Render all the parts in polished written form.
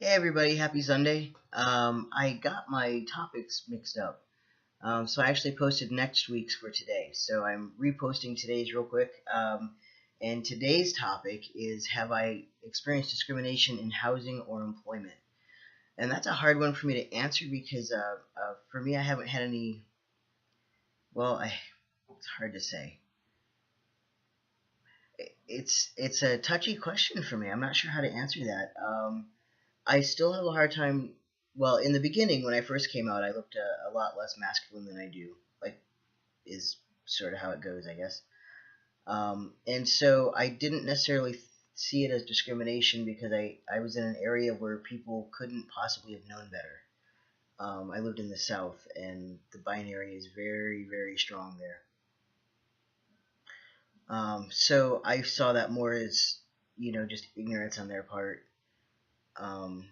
Hey everybody, happy Sunday. I got my topics mixed up. So I actually posted next week's for today. So I'm reposting today's real quick. And today's topic is, have I experienced discrimination in housing or employment? And that's a hard one for me to answer because for me, I haven't had any. Well, it's hard to say. It's a touchy question for me. I'm not sure how to answer that. I still have a hard time. Well, in the beginning, when I first came out, I looked a lot less masculine than I do. Like, is sort of how it goes, I guess. And so I didn't necessarily see it as discrimination because I was in an area where people couldn't possibly have known better. I lived in the South, and the binary is very, very strong there. So I saw that more as, just ignorance on their part. Um,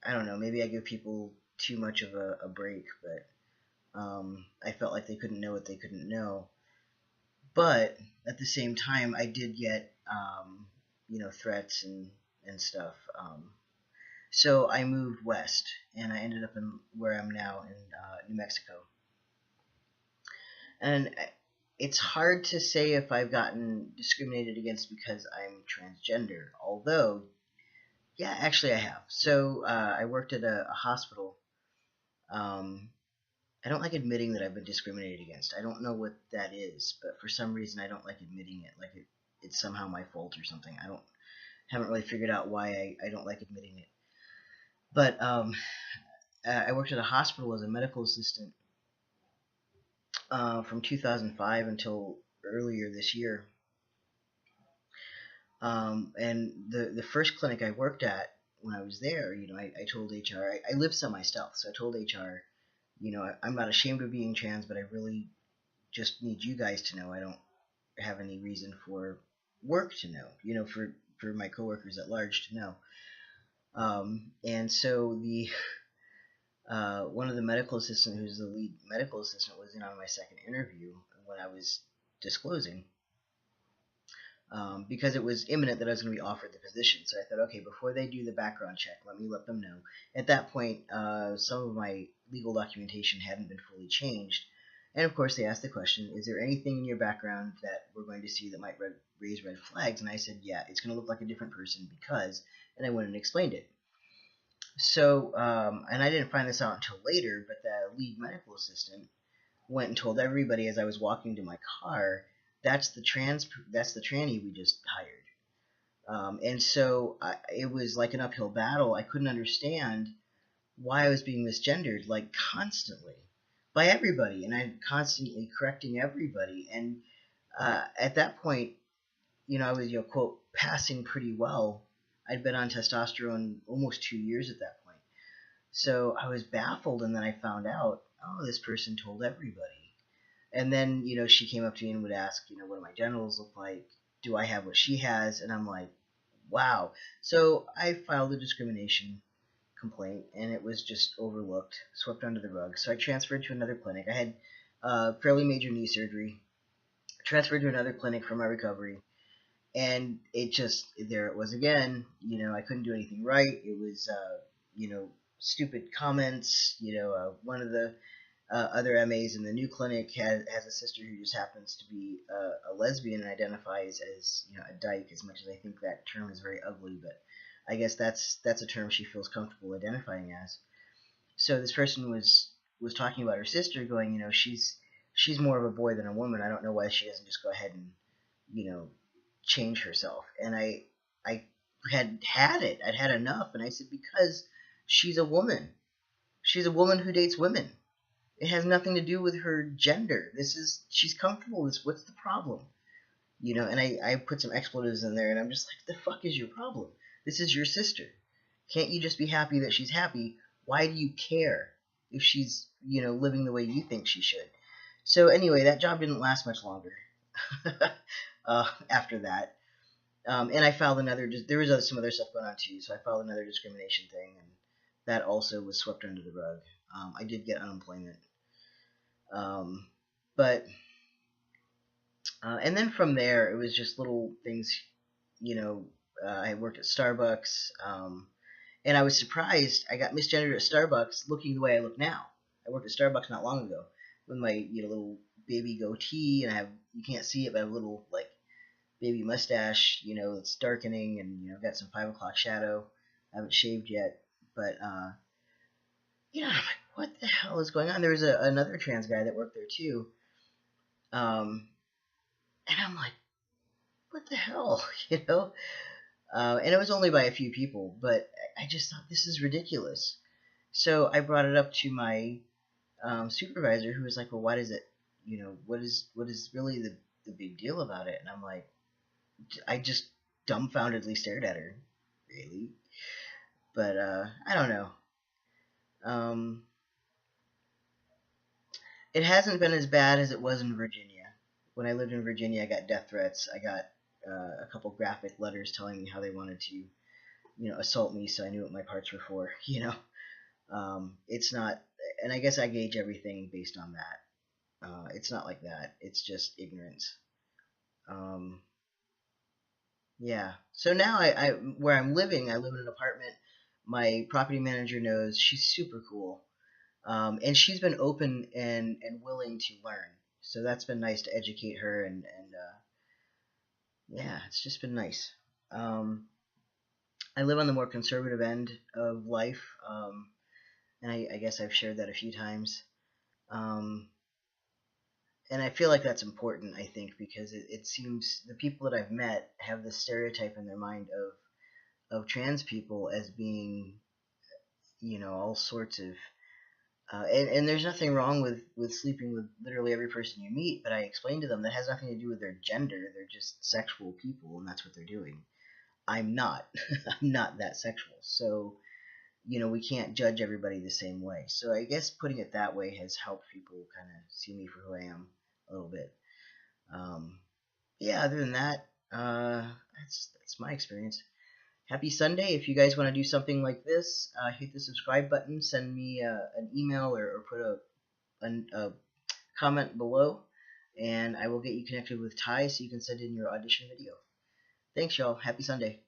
I don't know, maybe I give people too much of a break, but I felt like they couldn't know what they couldn't know. But at the same time, I did get, threats and stuff. So I moved west, and I ended up in where I'm now in New Mexico. And it's hard to say if I've gotten discriminated against because I'm transgender, although, yeah, actually I have. So I worked at a hospital. Um, I don't like admitting that I've been discriminated against. I don't know what that is, but for some reason I don't like admitting it. Like it's somehow my fault or something. I don't haven't really figured out why I don't like admitting it. But I worked at a hospital as a medical assistant from 2005 until earlier this year. And the first clinic I worked at when I was there, I told HR, I live semi-stealth, so I told HR, I'm not ashamed of being trans, but I really just need you guys to know I don't have any reason for work to know, for my coworkers at large to know. And so the one of the medical assistant, who's the lead medical assistant, was in on my second interview when I was disclosing, because it was imminent that I was going to be offered the position. So I thought, okay, before they do the background check, let them know. At that point, some of my legal documentation hadn't been fully changed. And of course, they asked the question, is there anything in your background that we're going to see that might raise red flags? And I said, yeah, it's going to look like a different person because, and I went and explained it. So, and I didn't find this out until later, but the lead medical assistant went and told everybody as I was walking to my car, that's the tranny we just hired. And so it was like an uphill battle. I couldn't understand why I was being misgendered, like constantly by everybody, and I'm constantly correcting everybody. And at that point, I was, quote, passing pretty well. I'd been on testosterone almost 2 years at that point. So I was baffled, and then I found out, oh, this person told everybody. And then, she came up to me and would ask, what do my genitals look like? Do I have what she has? And I'm like, wow. So I filed a discrimination complaint, and it was just overlooked, swept under the rug. So I transferred to another clinic. I had fairly major knee surgery, transferred to another clinic for my recovery, and there it was again. I couldn't do anything right. It was, stupid comments. One of the other MAs in the new clinic has a sister who just happens to be a lesbian and identifies as, a dyke, as much as I think that term is very ugly, but I guess that's a term she feels comfortable identifying as. So this person was talking about her sister, going, she's more of a boy than a woman. I don't know why she doesn't just go ahead and, change herself. And I had it. I'd had enough, and I said, because she's a woman. She's a woman who dates women. It has nothing to do with her gender. She's comfortable. What's the problem? And I put some expletives in there, and I'm just like, the fuck is your problem? This is your sister. Can't you just be happy that she's happy? Why do you care if she's, living the way you think she should? So anyway, that job didn't last much longer after that. And I filed there was some other stuff going on too, so I filed another discrimination thing, and that also was swept under the rug. I did get unemployment. But and then from there, it was just little things. I worked at Starbucks, And I was surprised I got misgendered at Starbucks looking the way I look now. I worked at Starbucks not long ago with my little baby goatee, and I have, you can't see it, but I have a little like baby mustache, it's darkening, and got some 5 o'clock shadow. I haven't shaved yet, but I'm like, what the hell is going on? There was another trans guy that worked there too, um, and I'm like, what the hell, and it was only by a few people, but I just thought this is ridiculous. So I brought it up to my supervisor, who was like, well, why does it, what is really the big deal about it? And I'm like, I just dumbfoundedly stared at her, really. But I don't know. Um, it hasn't been as bad as it was in Virginia. When I lived in Virginia, I got death threats. I got a couple graphic letters telling me how they wanted to, assault me, so I knew what my parts were for. It's not, and I guess I gauge everything based on that. It's not like that. It's just ignorance. Um, yeah. So now where I'm living, I live in an apartment. My property manager knows, she's super cool. And she's been open and willing to learn. So that's been nice to educate her, and yeah, it's just been nice. Um, I live on the more conservative end of life, and I guess I've shared that a few times. Um, and I feel like that's important. I think because it seems the people that I've met have this stereotype in their mind of trans people as being, all sorts of and there's nothing wrong with sleeping with literally every person you meet, but I explained to them that has nothing to do with their gender. They're just sexual people, and that's what they're doing. I'm not. I'm not that sexual. So, we can't judge everybody the same way. So I guess putting it that way has helped people kind of see me for who I am a little bit. Um, yeah, other than that, that's my experience. Happy Sunday. If you guys want to do something like this, hit the subscribe button, send me an email, or put a comment below, and I will get you connected with Ty so you can send in your audition video. Thanks, y'all. Happy Sunday.